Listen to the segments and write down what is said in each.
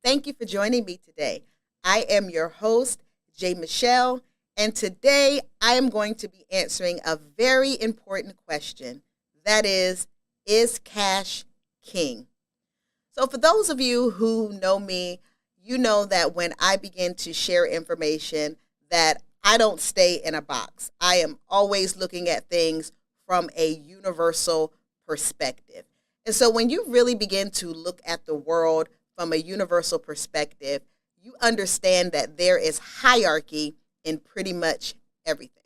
thank you for joining me today. I am your host, J. Michelle, and today I am going to be answering a very important question. That is cash king? So for those of you who know me, you know that when I begin to share information that I don't stay in a box. I am always looking at things from a universal perspective. And so when you really begin to look at the world from a universal perspective, you understand that there is hierarchy in pretty much everything.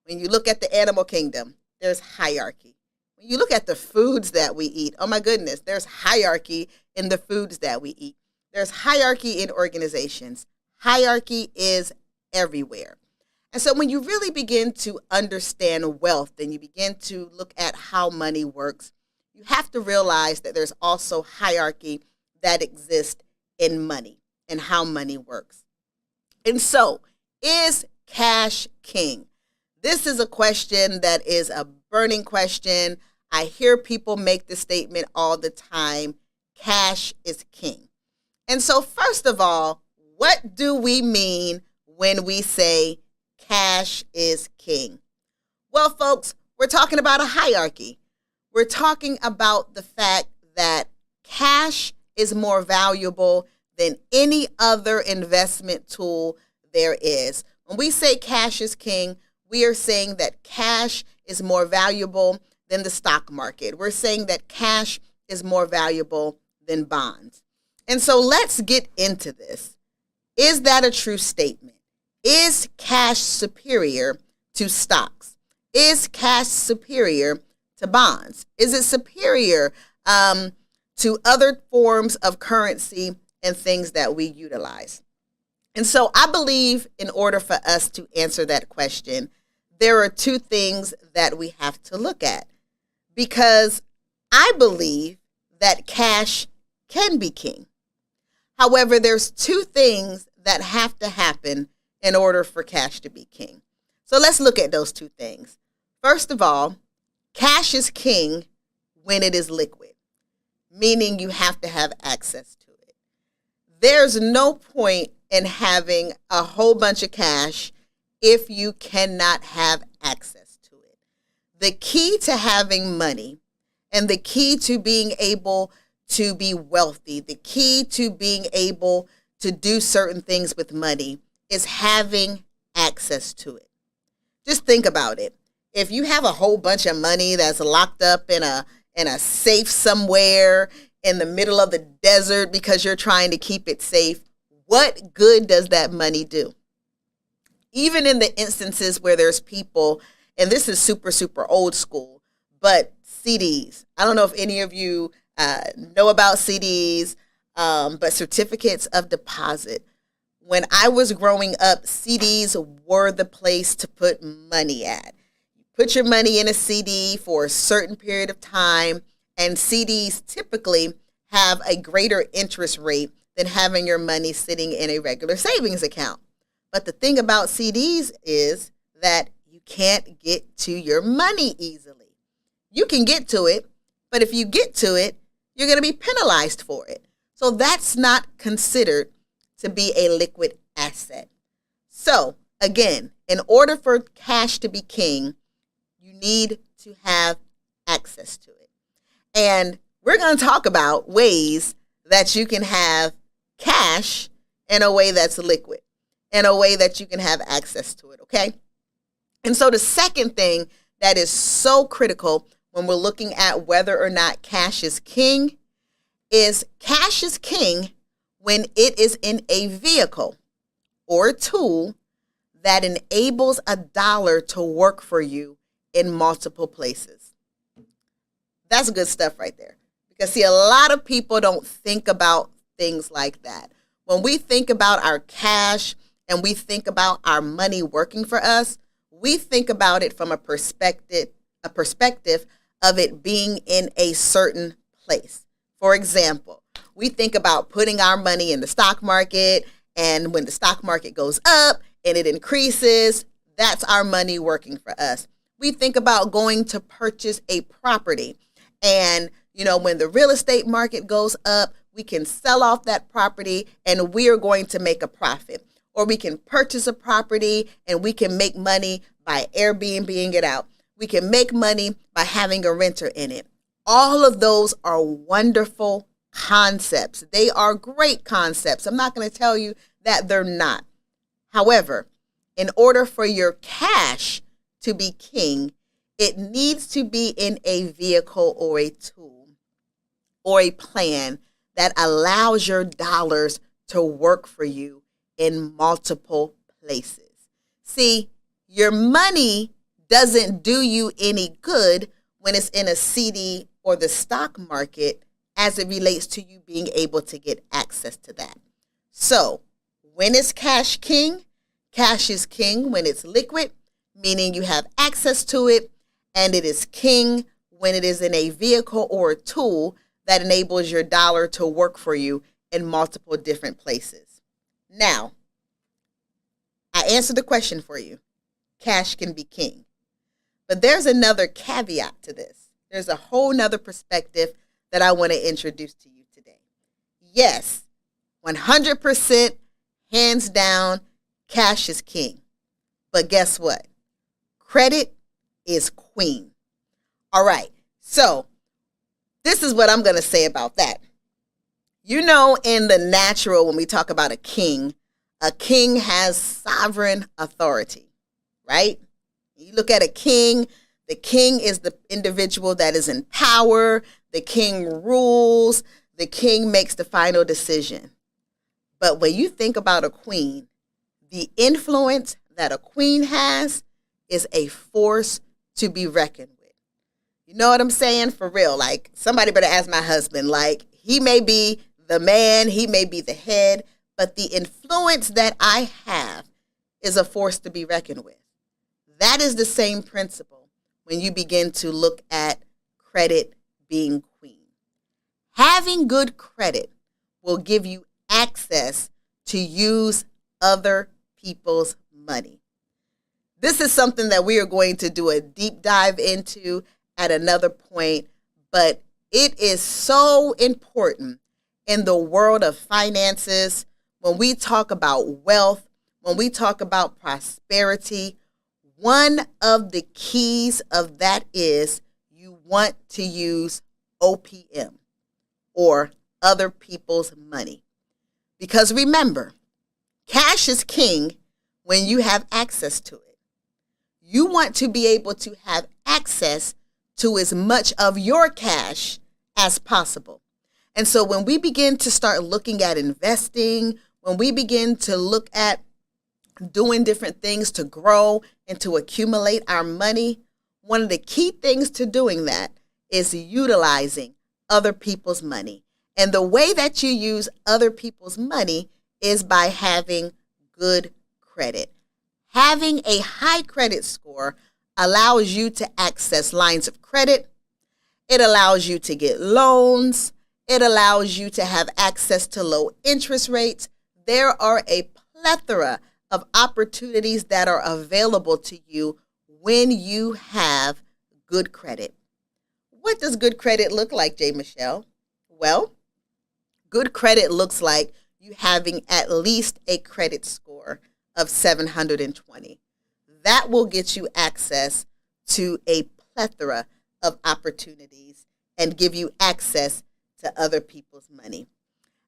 When you look at the animal kingdom, there's hierarchy. When you look at the foods that we eat, oh my goodness, there's hierarchy in the foods that we eat. There's hierarchy in organizations. Hierarchy is everywhere. And so when you really begin to understand wealth and you begin to look at how money works, you have to realize that there's also hierarchy that exists in money and how money works. And so, is cash king? This is a question that is a burning question. I hear people make the statement all the time, cash is king. And so first of all, what do we mean when we say cash is king? Well, folks, we're talking about a hierarchy. We're talking about the fact that cash is more valuable than any other investment tool there is. When we say cash is king, we are saying that cash is more valuable than the stock market. We're saying that cash is more valuable than bonds. And so let's get into this. Is that a true statement? Is cash superior to stocks? Is cash superior to bonds? Is it superior to other forms of currency and things that we utilize? And so I believe in order for us to answer that question, there are two things that we have to look at, because I believe that cash can be king. However, there's two things that have to happen in order for cash to be king. So let's look at those two things. First of all, cash is king when it is liquid, meaning you have to have access to it. There's no point in having a whole bunch of cash if you cannot have access to it. The key to having money and the key to being able to be wealthy, the key to being able to do certain things with money is having access to it. Just think about it. If you have a whole bunch of money that's locked up in a safe somewhere in the middle of the desert because you're trying to keep it safe, what good does that money do? Even in the instances where there's people, and this is super, super old school, but CDs. I don't know if any of you know about CDs, but certificates of deposit. When I was growing up, CDs were the place to put money at. Put your money in a CD for a certain period of time, and CDs typically have a greater interest rate than having your money sitting in a regular savings account. But the thing about CDs is that you can't get to your money easily. You can get to it, but if you get to it, you're going to be penalized for it. So that's not considered to be a liquid asset. So again, in order for cash to be king, you need to have access to it. And we're going to talk about ways that you can have cash in a way that's liquid, in a way that you can have access to it, okay? And so the second thing that is so critical when we're looking at whether or not cash is king is cash is king when it is in a vehicle or a tool that enables a dollar to work for you in multiple places. That's good stuff right there. Because see, a lot of people don't think about things like that. When we think about our cash and we think about our money working for us, we think about it from a perspective of it being in a certain place. For example, we think about putting our money in the stock market, and when the stock market goes up and it increases, that's our money working for us. We think about going to purchase a property, and when the real estate market goes up, we can sell off that property and we are going to make a profit. Or we can purchase a property and we can make money by Airbnb-ing it out. We can make money by having a renter in it. All of those are wonderful concepts. They are great concepts. I'm not going to tell you that they're not. However, in order for your cash to be king, it needs to be in a vehicle or a tool or a plan that allows your dollars to work for you in multiple places. See, your money doesn't do you any good when it's in a CD or the stock market as it relates to you being able to get access to that. So, when is cash king? Cash is king when it's liquid, meaning you have access to it, and it is king when it is in a vehicle or a tool that enables your dollar to work for you in multiple different places. Now, I answered the question for you. Cash can be king. But there's another caveat to this. There's a whole nother perspective that I want to introduce to you today. Yes, 100%, hands down, cash is king. But guess what? Credit is queen. All right, so this is what I'm going to say about that. You know, in the natural, when we talk about a king has sovereign authority, right? You look at a king, the king is the individual that is in power. The king rules. The king makes the final decision. But when you think about a queen, the influence that a queen has is a force to be reckoned with. You know what I'm saying? For real. Like, somebody better ask my husband. Like, he may be the man, he may be the head, but the influence that I have is a force to be reckoned with. That is the same principle when you begin to look at credit being queen. Having good credit will give you access to use other people's money. This is something that we are going to do a deep dive into at another point, but it is so important in the world of finances. When we talk about wealth, when we talk about prosperity, one of the keys of that is you want to use OPM, or other people's money. Because remember, cash is king when you have access to it. You want to be able to have access to as much of your cash as possible. And so when we begin to start looking at investing, when we begin to look at doing different things to grow and to accumulate our money, one of the key things to doing that is utilizing other people's money. And the way that you use other people's money is by having good credit. Having a high credit score allows you to access lines of credit. It allows you to get loans. It allows you to have access to low interest rates. There are a plethora of opportunities that are available to you when you have good credit. What does good credit look like, J. Michelle? Well, good credit looks like you having at least a credit score of 720. That will get you access to a plethora of opportunities and give you access to other people's money.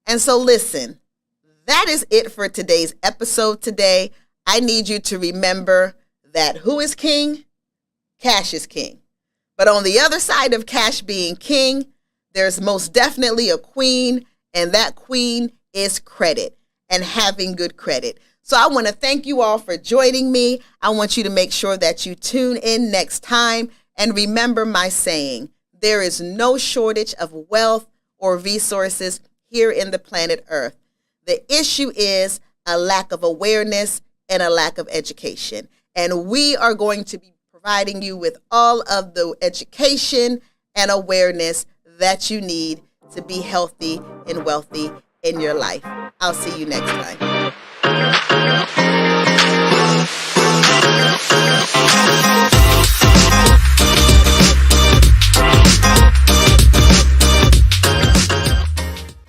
And so listen, that is it for today's episode today. I need you to remember that who is king? Cash is king. But on the other side of cash being king, there's most definitely a queen, and that queen is credit and having good credit. So I want to thank you all for joining me. I want you to make sure that you tune in next time. And remember my saying, there is no shortage of wealth or resources here in the planet Earth. The issue is a lack of awareness and a lack of education. And we are going to be providing you with all of the education and awareness that you need to be healthy and wealthy in your life. I'll see you next time.